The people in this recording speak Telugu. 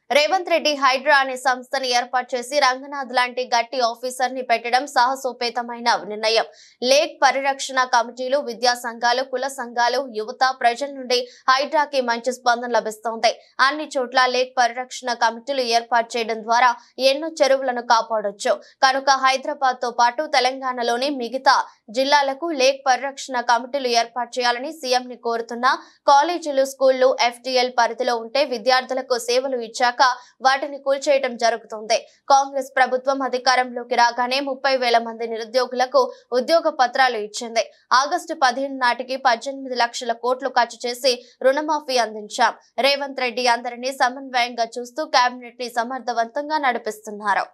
రేవంత్ రెడ్డి హైడ్రా అనే సంస్థను ఏర్పాటు చేసి రంగనాథ్ లాంటి గట్టి ఆఫీసర్ ని పెట్టడం సాహసోపేతమైన నిర్ణయం. లేక్ పరిరక్షణ కమిటీలు, విద్యా సంఘాలు, కుల సంఘాలు, యువత, ప్రజల నుండి హైడ్రాకి మంచి స్పందన లభిస్తోంది. అన్ని చోట్ల లేక్ పరిరక్షణ కమిటీలు ఏర్పాటు చేయడం ద్వారా ఎన్నో చెరువులను కాపాడొచ్చు. కనుక హైదరాబాద్ తో పాటు తెలంగాణలోని మిగతా జిల్లాలకు లేక్ పరిరక్షణ కమిటీలు ఏర్పాటు చేయాలని సీఎం ని కోరుతున్నా. కాలేజీలు, స్కూళ్లు FTL పరిధిలో ఉంటే విద్యార్థులకు సేవలు ఇచ్చాక వాటిని కూల్చేయడం జరుగుతుంది. కాంగ్రెస్ ప్రభుత్వం అధికారంలోకి రాగానే 30,000 మంది నిరుద్యోగులకు ఉద్యోగ పత్రాలు ఇచ్చింది. ఆగస్టు 15 నాటికి 18 లక్షల కోట్లు ఖర్చు చేసి రుణమాఫీ అందించాం. రేవంత్ రెడ్డి అందరినీ సమన్వయంగా చూస్తూ కేబినెట్ ని సమర్థవంతంగా నడిపిస్తున్నారు.